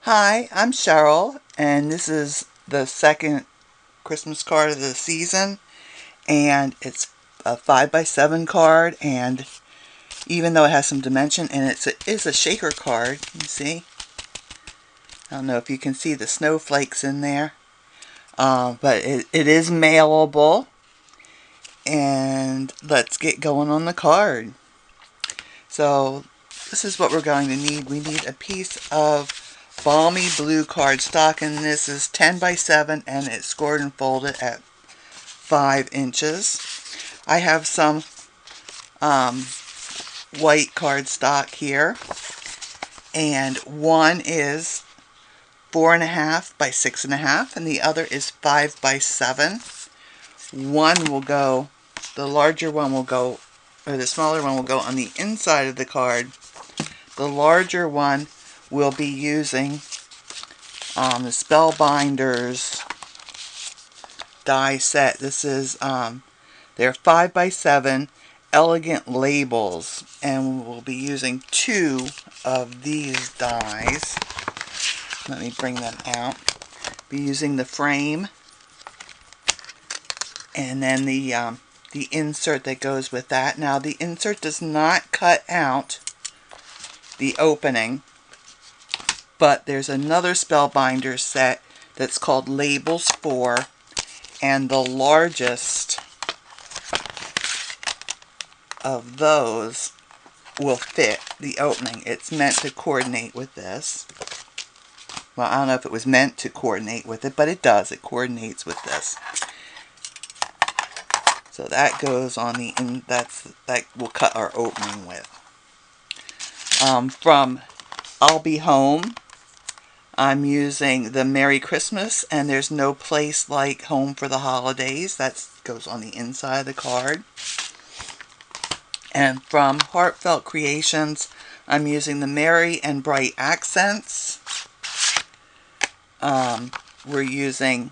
Hi, I'm Cheryl, and this is the second Christmas card of the season, and it's a 5x7 card, and even though it has some dimension, and it is a shaker card, you see? I don't know if you can see the snowflakes in there, but it is mailable, and let's get going on the card. So, this is what we're going to need. We need a piece of Balmy Blue cardstock, and this is 10x7, and it's scored and folded at 5 inches. I have some white cardstock here, and one is 4.5 by 6.5, and the other is 5x7. One will go, the larger one will go, or the smaller one will go on the inside of the card. The larger one will be using the Spellbinders die set. This is they're 5x7 elegant labels, and we'll be using 2 of these dies. Let me bring them out. Be using the frame and then the insert that goes with that. Now the insert does not cut out the opening, but there's another Spellbinders set that's called Labels 4, and the largest of those will fit the opening. It's meant to coordinate with this. Well, I don't know if it was meant to coordinate with it, but it does. It coordinates with this. So that goes on the that will cut our opening with. From I'll Be Home, I'm using the Merry Christmas and There's No Place Like Home for the Holidays. That goes on the inside of the card. And from Heartfelt Creations, I'm using the Merry and Bright Accents. We're using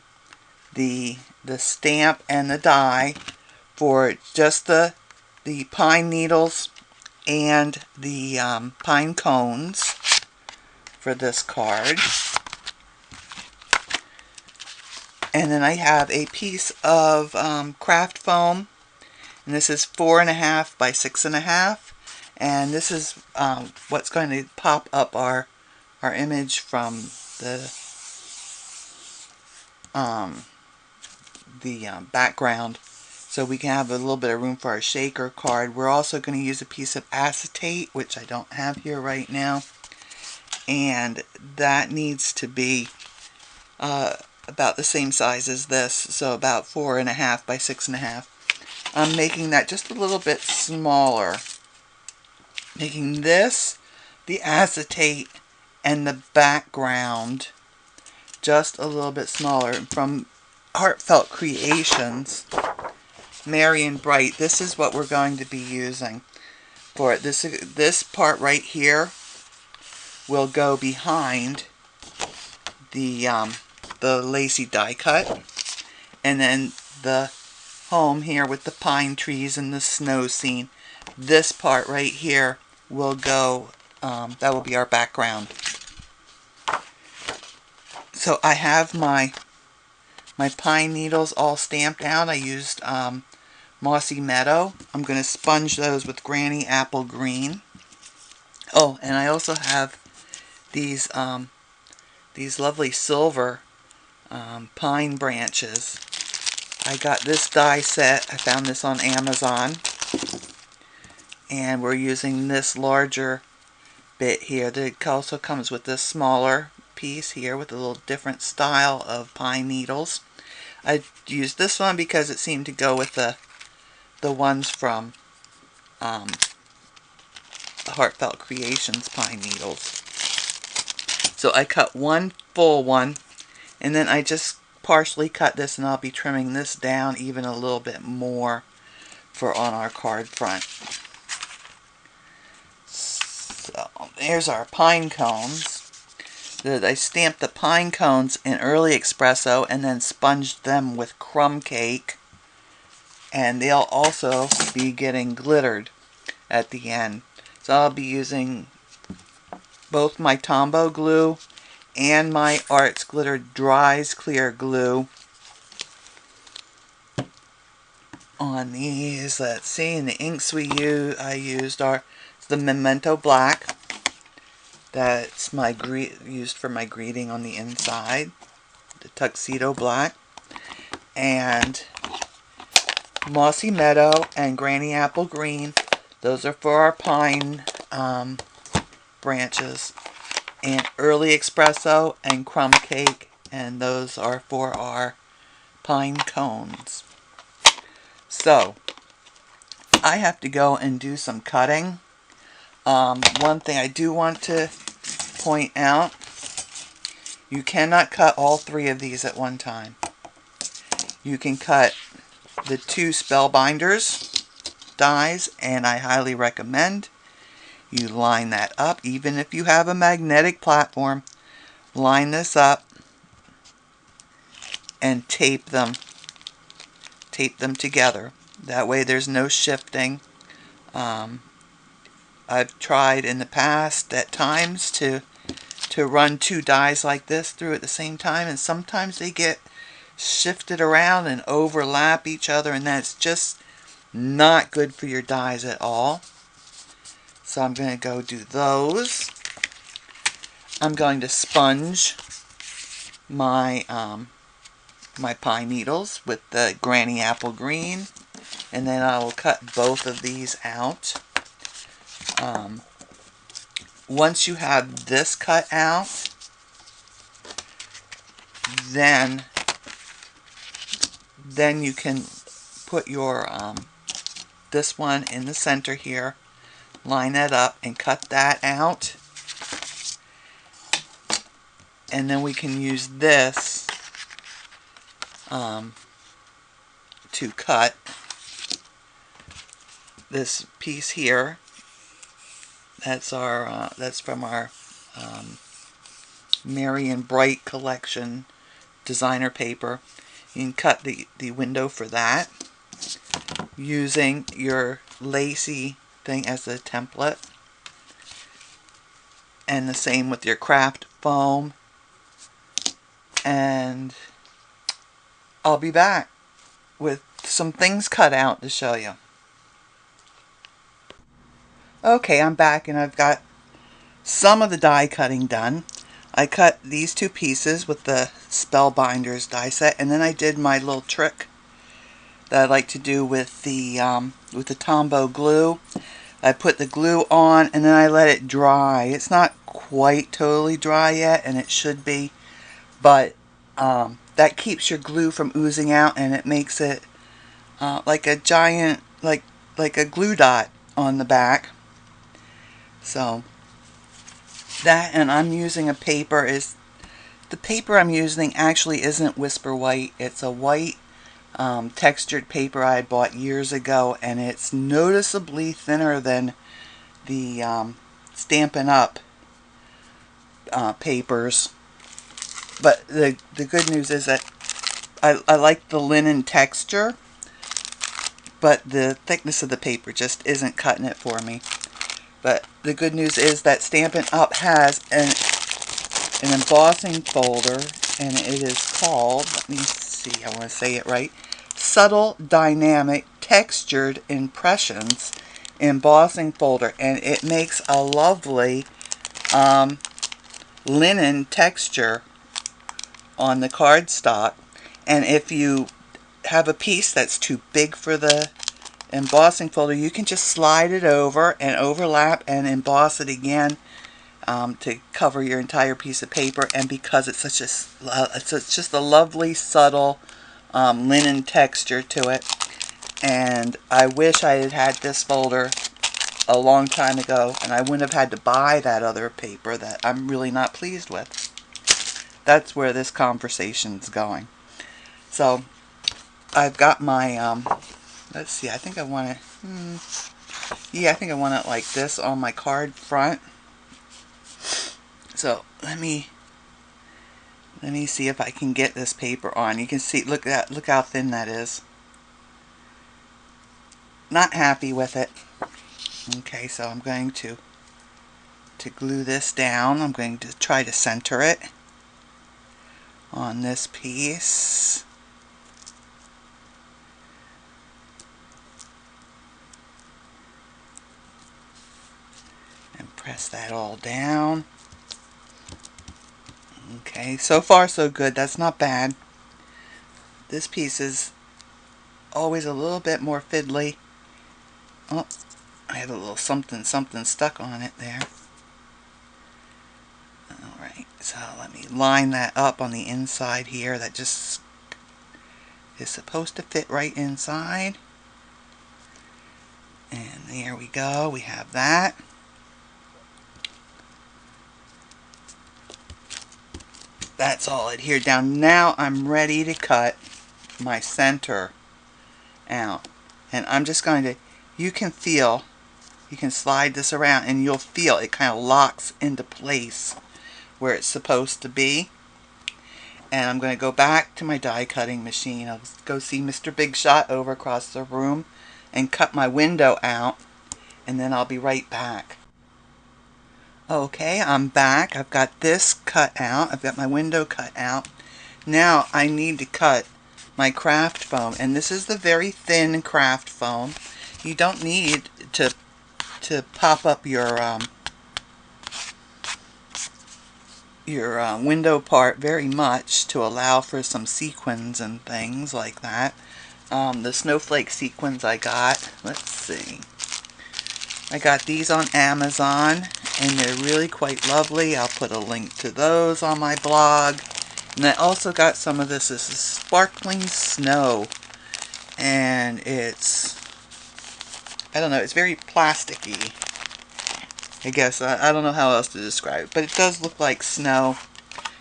the stamp and the die for just the pine needles and the pine cones for this card. And then I have a piece of craft foam, and this is 4.5 by 6.5, and this is what's going to pop up our image from the background, so we can have a little bit of room for our shaker card. We're also going to use a piece of acetate, which I don't have here right now, and that needs to be about the same size as this, so about 4.5 by 6.5. I'm making that just a little bit smaller, making this the acetate and the background just a little bit smaller. And from Heartfelt Creations, Merry and Bright, this is what we're going to be using for it. This part right here will go behind the lacy die cut, and then the home here with the pine trees and the snow scene, this part right here will go, that will be our background. So I have my pine needles all stamped out. I used Mossy Meadow. I'm going to sponge those with Granny Apple Green. Oh, and I also have these lovely silver pine branches. I got this die set. I found this on Amazon, and we're using this larger bit here. It also comes with this smaller piece here with a little different style of pine needles. I used this one because it seemed to go with the ones from Heartfelt Creations pine needles. So I cut one full one, and then I just partially cut this, and I'll be trimming this down even a little bit more for on our card front. So there's our pine cones. I stamped the pine cones in early espresso and then sponged them with crumb cake, and they'll also be getting glittered at the end. So I'll be using both my Tombow glue and my Arts Glitter Dries Clear Glue on these. Let's see, and the inks I used are the Memento Black. That's my used for my greeting on the inside. The Tuxedo Black. And Mossy Meadow and Granny Apple Green. Those are for our pine branches. And Early Espresso and Crumb Cake. And those are for our pine cones. So, I have to go and do some cutting. One thing I do want to point out, you cannot cut all 3 of these at one time. You can cut the 2 Spellbinders dies, and I highly recommend you line that up. Even if you have a magnetic platform, line this up and tape them together. That way there's no shifting. I've tried in the past at times to run 2 dies like this through at the same time, and sometimes they get shifted around and overlap each other, and that's just not good for your dies at all. So I'm going to go do those. I'm going to sponge my my pine needles with the Granny Apple Green, and then I will cut both of these out. Once you have this cut out, then you can put your this one in the center here, line that up and cut that out, and then we can use this to cut this piece here. That's our that's from our Mirri and Bright collection designer paper. You can cut the window for that using your lacy thing as a template, and the same with your craft foam. And I'll be back with some things cut out to show you. Okay, I'm back, and I've got some of the die cutting done. I cut these 2 pieces with the Spellbinders die set, and then I did my little trick that I like to do with the Tombow glue. I put the glue on, and then I let it dry. It's not quite totally dry yet, and it should be, but that keeps your glue from oozing out, and it makes it like a giant, like a glue dot on the back. So that, and I'm using a paper, the paper I'm using actually isn't Whisper White. It's a white textured paper I had bought years ago, and it's noticeably thinner than the Stampin' Up papers. But the good news is that I like the linen texture, but the thickness of the paper just isn't cutting it for me. But the good news is that Stampin' Up has an embossing folder, and it is called, let me see, I want to say it right, Subtle Dynamic Textured Impressions embossing folder, and it makes a lovely linen texture on the cardstock. And if you have a piece that's too big for the embossing folder, you can just slide it over and overlap and emboss it again to cover your entire piece of paper. And because it's just a lovely subtle linen texture to it, and I wish I had had this folder a long time ago, and I wouldn't have had to buy that other paper that I'm really not pleased with. That's where this conversation's going. So I've got my let's see, I think I want it, yeah, I think I want it like this on my card front. So let me see if I can get this paper on. You can see, look how thin that is. Not happy with it. Okay, so I'm going to glue this down. I'm going to try to center it. on this piece. And press that all down. Okay, so far so good. That's not bad. This piece is always a little bit more fiddly. Oh, I had a little something stuck on it there. Alright, so let me line that up on the inside here. That just is supposed to fit right inside. And there we go. We have that. That's all adhered down. Now I'm ready to cut my center out. And I'm just going to, you can slide this around and you'll feel it kind of locks into place where it's supposed to be. And I'm going to go back to my die cutting machine. I'll go see Mr. Big Shot over across the room and cut my window out, and then I'll be right back. Okay, I'm back. I've got this cut out. I've got my window cut out. Now I need to cut my craft foam, and this is the very thin craft foam. You don't need to pop up your window part very much to allow for some sequins and things like that. The snowflake sequins I got, let's see, I got these on Amazon and they're really quite lovely. I'll put a link to those on my blog. And I also got some of this. This is sparkling snow, and it's, I don't know, it's very plasticky. I guess I don't know how else to describe it, but it does look like snow.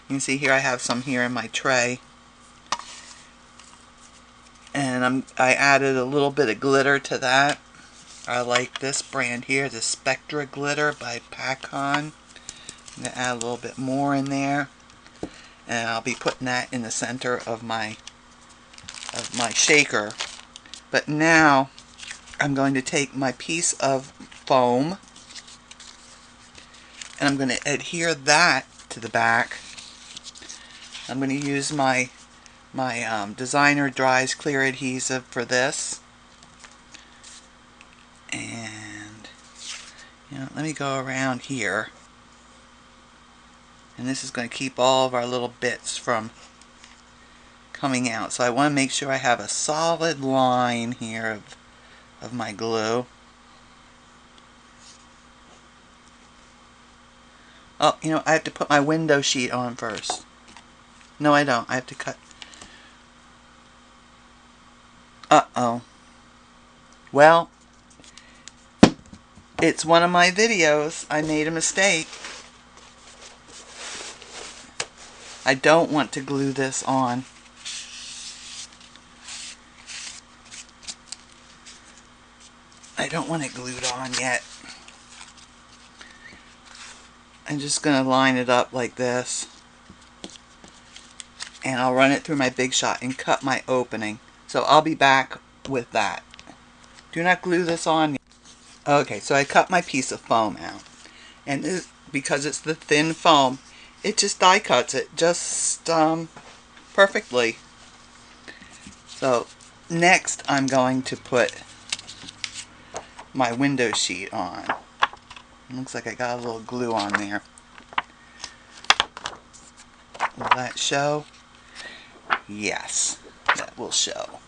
You can see here I have some here in my tray, and I added a little bit of glitter to that. I like this brand here, the Spectra glitter by pinecones. I'm gonna add a little bit more in there, and I'll be putting that in the center of my shaker. But now I'm going to take my piece of foam, and I'm going to adhere that to the back. I'm going to use my designer dries clear adhesive for this. And let me go around here. And this is going to keep all of our little bits from coming out. So I want to make sure I have a solid line here of my glue. Oh, I have to put my window sheet on first. No, I don't. I have to cut. Uh-oh. Well, it's one of my videos. I made a mistake. I don't want to glue this on. I don't want it glued on yet. I'm just going to line it up like this, and I'll run it through my Big Shot and cut my opening. So I'll be back with that. Do not glue this on yet. Okay, so I cut my piece of foam out, and this, because it's the thin foam, it just die cuts it just perfectly. So next I'm going to put my window sheet on. It looks like I got a little glue on there. Will that show? Yes, that will show.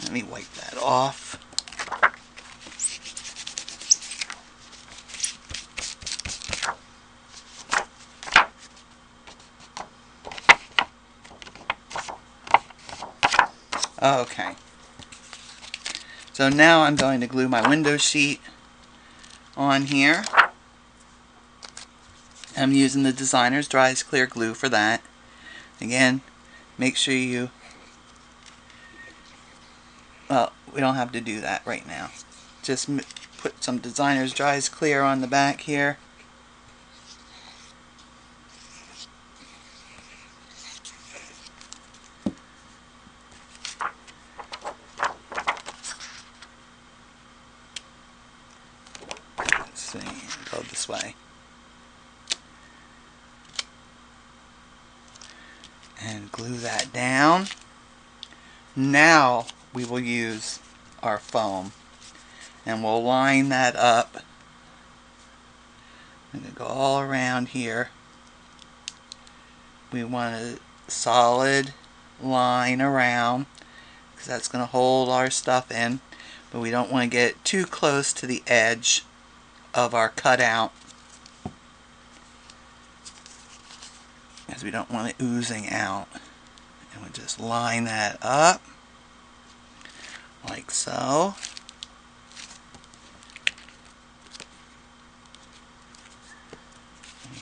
Let me wipe that off. Okay. So now I'm going to glue my window sheet on here. I'm using the Designer's Dries Clear Glue for that. Again, make sure you, well, we don't have to do that right now. Just put some Designer's Dries Clear on the back here. Let's see, go this way. And glue that down. Now we will use our foam. And we'll line that up. I'm going to go all around here. We want a solid line around, because that's going to hold our stuff in. But we don't want to get too close to the edge of our cutout, because we don't want it oozing out. And we'll just line that up like so.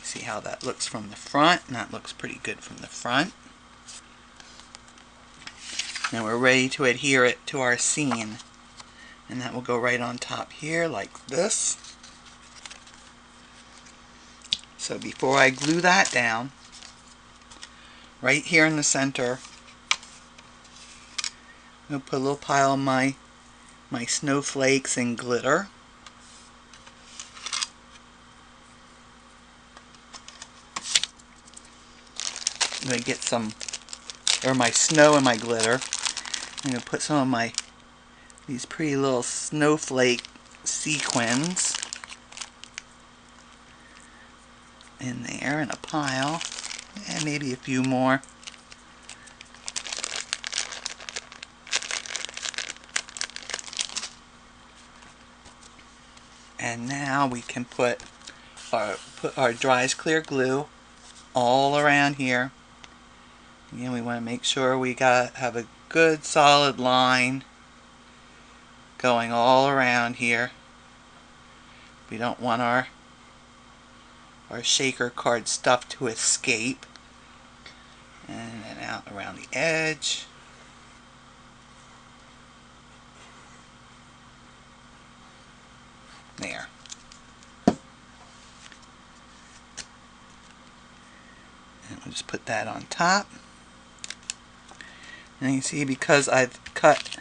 See how that looks from the front, and that looks pretty good from the front. Now we're ready to adhere it to our scene, and that will go right on top here like this. So before I glue that down, right here in the center, I'm going to put a little pile of my snowflakes and glitter. I'm going to get some, or my snow and my glitter. I'm going to put some of these pretty little snowflake sequins in there in a pile, and maybe a few more. And now we can put our dries clear glue all around here. Again, we want to make sure we have a good solid line going all around here. We don't want our shaker card stuff to escape. And then out around the edge. There. And we'll just put that on top. And you see, because I've cut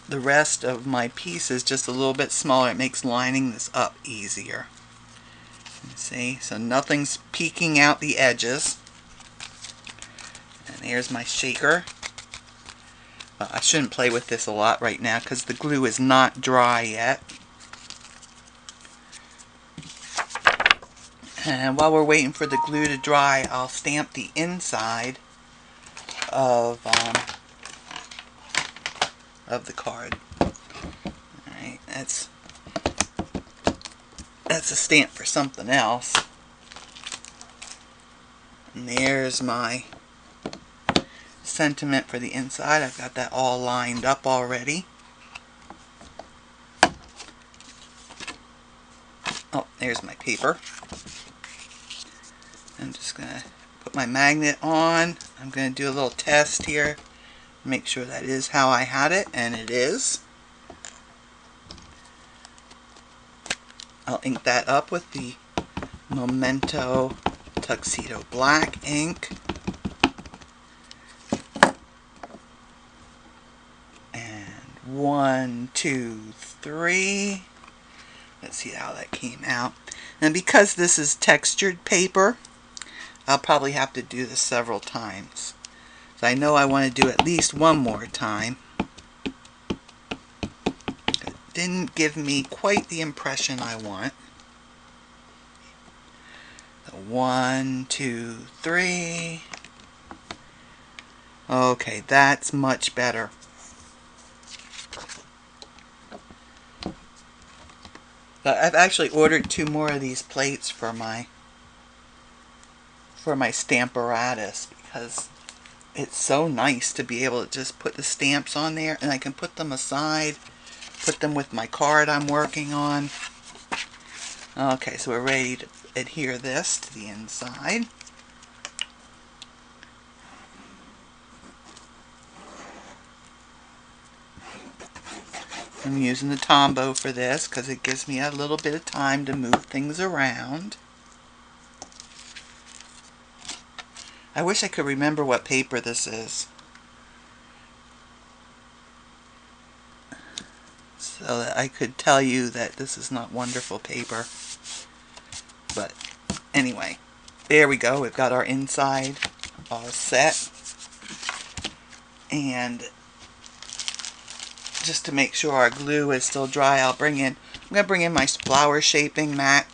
the rest of my pieces just a little bit smaller, it makes lining this up easier. You see, so nothing's peeking out the edges. And there's my shaker. I shouldn't play with this a lot right now because the glue is not dry yet. And while we're waiting for the glue to dry, I'll stamp the inside of the card. Alright, that's a stamp for something else. And there's my sentiment for the inside. I've got that all lined up already. Oh, there's my paper. I'm just going to put my magnet on. I'm going to do a little test here. Make sure that is how I had it, and it is. I'll ink that up with the Memento Tuxedo black ink. And 1, 2, 3. Let's see how that came out. And because this is textured paper, I'll probably have to do this several times. So I know I want to do at least one more time. It didn't give me quite the impression I want. So 1, 2, 3. Okay, that's much better. But I've actually ordered 2 more of these plates for my Stamparatus, because it's so nice to be able to just put the stamps on there, and I can put them aside, put them with my card I'm working on. Okay, so we're ready to adhere this to the inside. I'm using the Tombow for this because it gives me a little bit of time to move things around. I wish I could remember what paper this is, so that I could tell you that this is not wonderful paper. But anyway, there we go. We've got our inside all set. And just to make sure our glue is still dry, I'm going to bring in my flower shaping mat.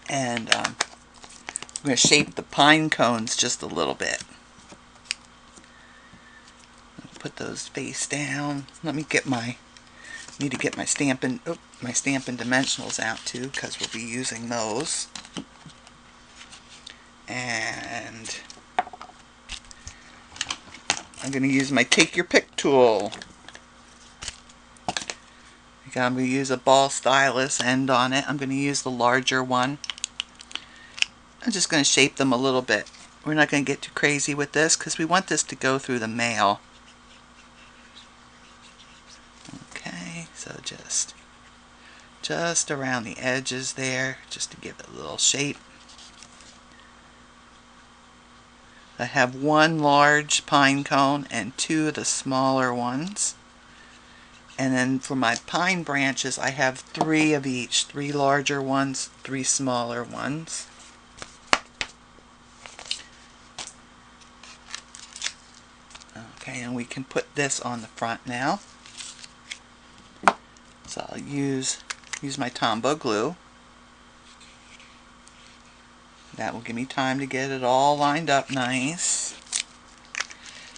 And I'm going to shape the pine cones just a little bit. Put those face down. Let me get need to get my Stampin' Dimensionals out too, because we'll be using those. And I'm going to use my Take Your Pick tool. I'm going to use a ball stylus end on it. I'm going to use the larger one. I'm just going to shape them a little bit. We're not going to get too crazy with this because we want this to go through the mail. Okay, so just around the edges there, just to give it a little shape. I have one large pine cone and two of the smaller ones. And then for my pine branches, I have three of each. Three larger ones, three smaller ones. Okay, and we can put this on the front now. So I'll use my Tombow glue. That will give me time to get it all lined up nice.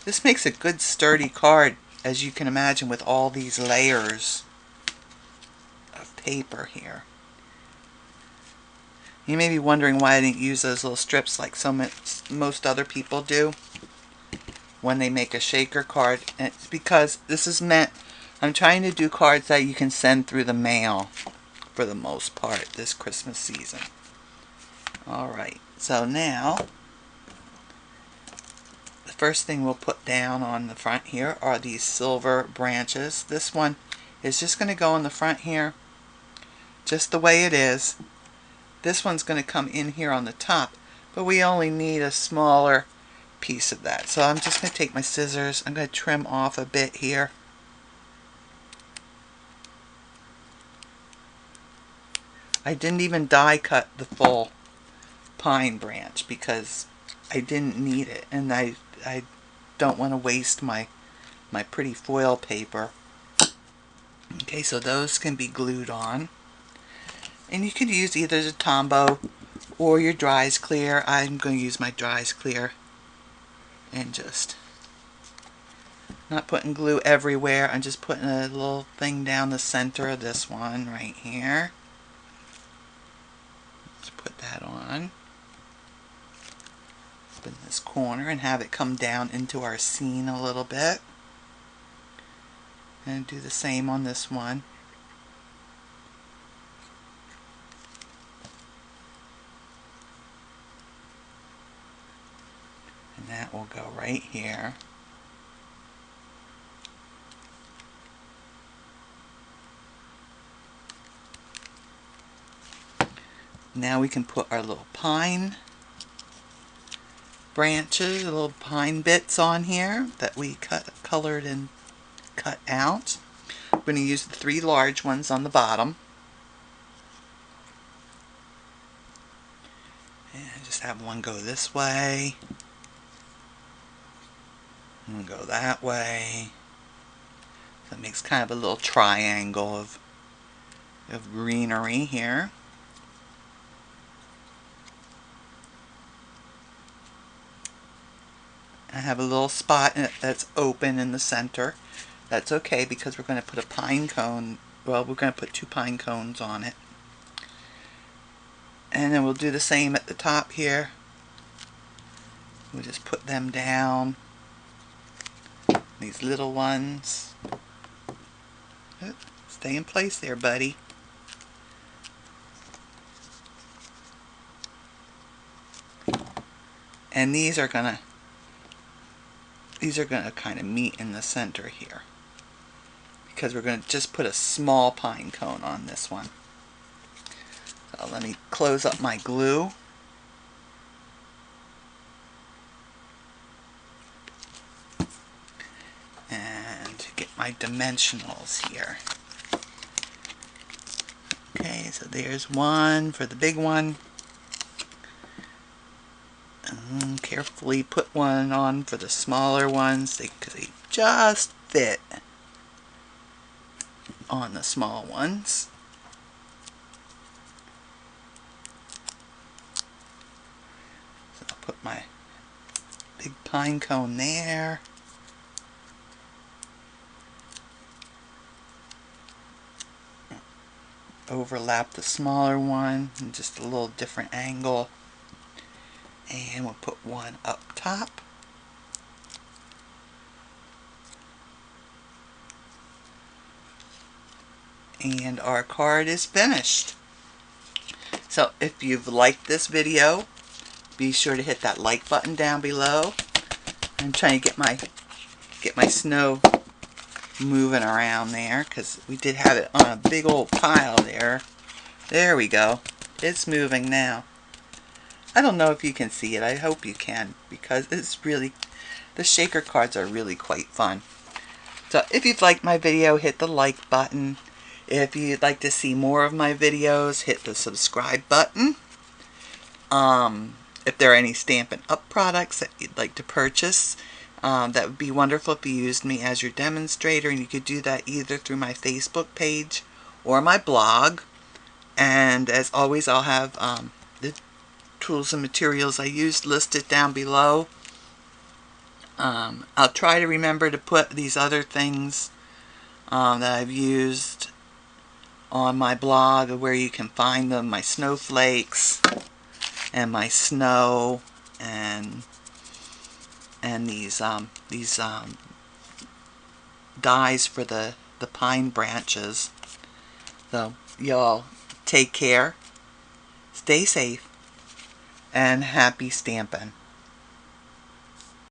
This makes a good sturdy card, as you can imagine, with all these layers of paper here. You may be wondering why I didn't use those little strips like most other people do when they make a shaker card. And it's because this is meant, I'm trying to do cards that you can send through the mail for the most part this Christmas season. Alright, so now the first thing we'll put down on the front here are these silver branches. This one is just going to go in the front here just the way it is. This one's going to come in here on the top, but we only need a smaller piece of that. So I'm just going to take my scissors, I'm going to trim off a bit here. I didn't even die cut the full pine branch because I didn't need it, and I don't want to waste my pretty foil paper. Okay, so those can be glued on, and you could use either the Tombow or your dries clear. I'm going to use my dries clear, and just not putting glue everywhere. I'm just putting a little thing down the center of this one right here. Let's put that on. In this corner and have it come down into our scene a little bit, and do the same on this one. And that will go right here. Now we can put our little pine branches, little pine bits on here that we colored and cut out. I'm going to use the three large ones on the bottom. And just have one go this way. And go that way. So it makes kind of a little triangle of greenery here. I have a little spot that's open in the center. That's okay because we're going to put a pine cone, well, we're going to put two pine cones on it. And then we'll do the same at the top here. We'll just put them down. These little ones. Stay in place there, buddy. And these are going to kind of meet in the center here, because we're going to just put a small pine cone on this one. So let me close up my glue. And get my dimensionals here. Okay, so there's one for the big one. Carefully put one on for the smaller ones because they just fit on the small ones. So I'll put my big pine cone there. Overlap the smaller one in just a little different angle. And we'll put one up top. And our card is finished. So if you've liked this video, be sure to hit that like button down below. I'm trying to get my snow moving around there because we did have it on a big old pile there. There we go. It's moving now. I don't know if you can see it. I hope you can because it's really, the shaker cards are really quite fun. So if you've liked my video, hit the like button. If you'd like to see more of my videos, hit the subscribe button. If there are any Stampin' Up products that you'd like to purchase, that would be wonderful if you used me as your demonstrator, and you could do that either through my Facebook page or my blog. And as always, I'll have the tools and materials I used listed down below. I'll try to remember to put these other things that I've used on my blog where you can find them, my snowflakes and my snow and these dies for the pine branches. So y'all take care, stay safe, and happy stampin'.